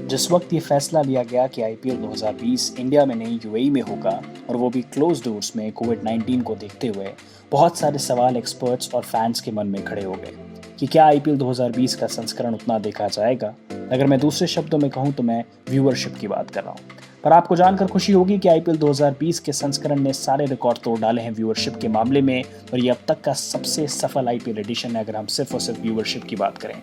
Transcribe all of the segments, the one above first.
जिस वक्त ये फैसला लिया गया कि आईपीएल 2020 इंडिया में नहीं यूएई में होगा और वो भी क्लोज डोर्स में कोविड-19 को देखते हुए बहुत सारे सवाल एक्सपर्ट्स और फैंस के मन में खड़े हो गए कि क्या आईपीएल 2020 का संस्करण उतना देखा जाएगा। अगर मैं दूसरे शब्दों में कहूँ तो मैं व्यूअरशिप की बात कर रहा हूँ। पर आपको जानकर खुशी होगी कि आईपीएल 2020 के संस्करण ने सारे रिकॉर्ड तोड़ डाले हैं व्यूअरशिप के मामले में और ये अब तक का सबसे सफल आईपीएल एडिशन है अगर हम सिर्फ और सिर्फ व्यूअरशिप की बात करें।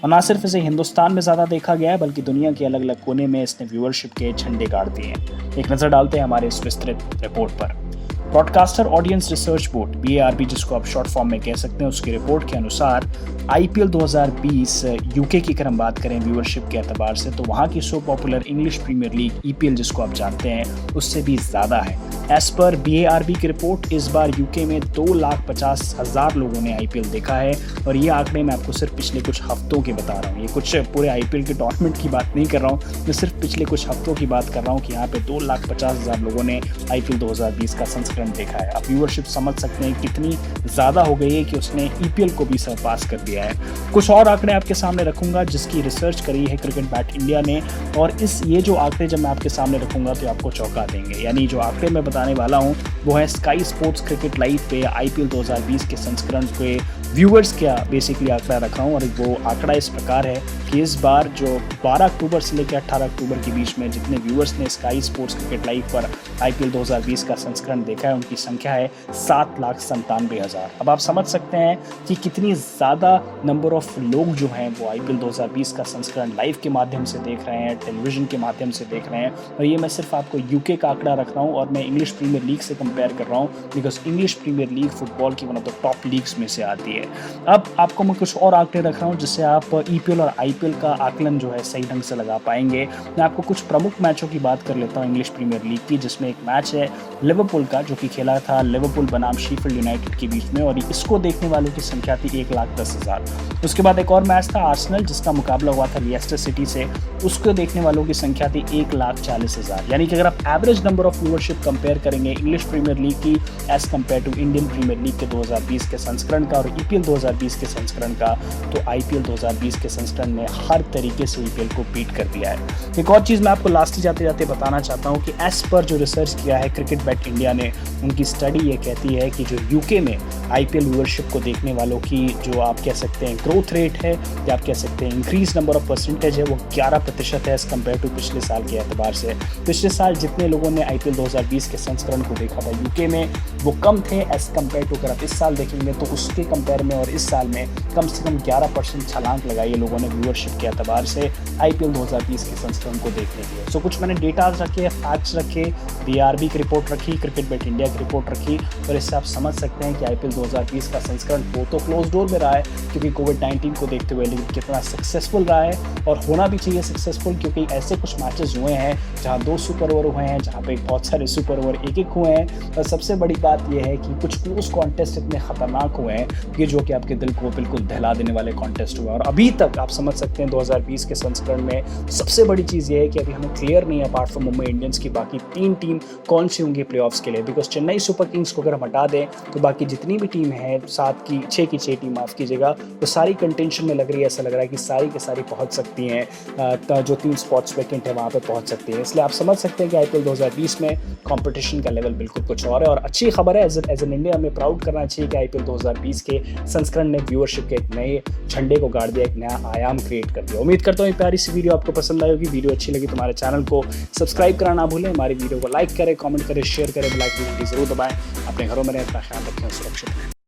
और ना सिर्फ इसे हिंदुस्तान में ज़्यादा देखा गया है बल्कि दुनिया के अलग अलग कोने में इसने व्यूअरशिप के झंडे गाड़ दिए हैं। एक नज़र डालते हैं हमारे इस विस्तृत रिपोर्ट पर। Broadcaster audience research board BARB जिसको आप शॉर्ट फॉर्म में कह सकते हैं, उसकी रिपोर्ट के अनुसार आईपीएल 2020 यूके की अगर हम बात करें व्यूअरशिप के एतबार से तो वहाँ की so popular English Premier League EPL जिसको आप जानते हैं उससे भी ज़्यादा है। एज पर BARB की रिपोर्ट इस बार यूके में 2,50,000 लोगों ने आईपीएल देखा है और ये आंकड़े मैं आपको सिर्फ पिछले कुछ हफ्तों के बता रहा हूँ। ये कुछ पूरे आईपीएल के टूर्नामेंट की बात नहीं कर रहा हूँ, मैं सिर्फ पिछले कुछ हफ्तों की बात कर रहा हूँ कि यहाँ पे 2,50,000 लोगों ने आईपीएल 2020 का संस्करण देखा है। आप व्यूअरशिप समझ सकते हैं कितनी ज़्यादा हो गई है कि उसने EPL को भी सरपास कर दिया है। कुछ और आंकड़े आपके सामने रखूंगा जिसकी रिसर्च करी है क्रिकेट बैट इंडिया ने और ये जो आंकड़े जब मैं आपके सामने रखूंगा तो आपको चौंका देंगे। यानी जो आंकड़े मैं बताने वाला हूं वो है स्काई स्पोर्ट्स क्रिकेट लाइव पे आईपीएल 2020 के संस्करण पे व्यूअर्स क्या बेसिकली आंकड़ा रखा हूं और वो आंकड़ा इस प्रकार है कि इस बार जो 12 अक्टूबर से लेकर 18 अक्टूबर के बीच में जितने व्यूअर्स ने स्काई स्पोर्ट्स क्रिकेट लाइव पर आईपीएल 2020 का संस्करण देखा है उनकी संख्या है 7,97,000। अब आप समझ सकते हैं कि कितनी ज़्यादा नंबर ऑफ लोग जो हैं वो आईपीएल 2020 का संस्करण लाइव के माध्यम से देख रहे हैं, टेलीविजन के माध्यम से देख रहे हैं। और ये मैं सिर्फ आपको यूके का आंकड़ा रख रहा हूँ और मैं इंग्लिश प्रीमियर लीग से कंपेयर कर रहा हूँ because English Premier League football की one of the top leagues में से आती है। अब आपको मैं कुछ और आंकड़े रख रहा हूँ जिससे आप EPL और IPL का आकलन जो है सही ढंग से लगा पाएंगे। मैं आपको कुछ प्रमुख मैचों की बात कर लेता हूँ इंग्लिश प्रीमियर लीग की, जिसमें एक मैच है लिवरपूल का जो कि खेला था लिवरपूल बनाम शीफील्ड यूनाइटेड के बीच में और इसको देखने वालों की संख्या थी 1,10,000। उसके बाद एक और मैच था आर्सेनल जिसका मुकाबला हुआ था लिएस्टर सिटी से, उसको देखने वालों की संख्या थी 1,40,000। यानी कि अगर आप average number of viewership compare करेंगे इंग्लिश प्रीमियर लीग की as compared to Indian Premier League के 2020 के संस्करण का और EPL 2020 के संस्करण का, तो आईपीएल 2020 के संस्करण ने हर तरीके से EPL को बीट कर दिया है। एक और चीज़ मैं आपको लास्ट जाते जाते बताना चाहता हूँ कि एज पर जो रिसर्च किया है क्रिकेट बैट इंडिया ने, उनकी स्टडी ये कहती है कि जो यूके में आईपीएल व्यूअरशिप को देखने वालों की जो आप कह सकते हैं ग्रोथ रेट है या आप कह सकते हैं इंक्रीज नंबर ऑफ परसेंटेज है वो 11% है एज कम्पेयर टू पिछले साल के एतबार से। पिछले साल जितने लोगों ने आईपीएल 2020 के संस्करण को देखा था यूके में वो कम थे एज कम्पेयर टू, अगर आप इस साल देखेंगे तो उसके कंपेयर में और इस साल में कम से कम 11% छलांग लगाई है लोगों ने व्यूअरशिप के एतबार से आईपीएल 2020 के संस्करण को देखने के लिए। सो कुछ मैंने डेटाज रखे, फैक्ट्स रखे, BARB की रिपोर्ट रखी, क्रिकेट बैट इंडिया की रिपोर्ट रखी और इससे आप समझ सकते हैं कि आईपीएल 2020 का संस्करण वो तो क्लोज डोर में रहा है क्योंकि कोविड-19 को देखते हुए, लेकिन कितना सक्सेसफुल रहा है और होना भी चाहिए सक्सेसफुल क्योंकि ऐसे कुछ मैचेस हुए हैं जहाँ 2 सुपर ओवर हुए हैं, जहाँ पे बहुत सारे सुपर ओवर एक हुए हैं और सबसे बड़ी बात यह है कि कुछ क्लोज कॉन्टेस्ट इतने खतरनाक हुए हैं कि जो कि आपके दिल को बिल्कुल दहला देने वाले कॉन्टेस्ट हुए। और अभी तक आप समझ सकते हैं 2020 के संस्करण में सबसे बड़ी चीज़ ये है कि अभी हमें क्लियर नहीं है अपार्ट फ्रॉम मुंबई इंडियंस की बाकी 3 टीम कौन सी होंगी प्लेऑफ्स के लिए। बिकॉज चेन्नई सुपर किंग्स को अगर हम हटा दें तो बाकी जितनी भी टीम है 6 की 6 टीम माफ़ कीजिएगा तो सारी कंटेंशन में लग रही है, ऐसा लग रहा है कि सारी के सारी पहुँच सकती हैं, जो 3 स्पॉट्स वैकेंट है वहाँ पर पहुँच सकती है। इसलिए आप समझ सकते हैं कि आईपीएल 2020 में कॉम्पिटिशन का लेवल बिल्कुल कुछ और है और अच्छी खबर है एज एन इंडिया हमें प्राउड करना चाहिए कि आईपीएल 2020 के संस्करण ने व्यूअरशिप के एक नए झंडे को गाड़ दिया, एक नया आयाम क्रिएट कर दिया। उम्मीद करता हूँ ये प्यारी सी वीडियो आपको पसंद आई होगी। वीडियो अच्छी लगी तो हमारे चैनल को सब्सक्राइब करना ना भूलें, हमारी वीडियो को लाइक करें, कमेंट करें, शेयर करें, बेल आइकन जरूर दबाएं। अपने घरों में रहें, अपना ख्याल रखें, सुरक्षित रहें।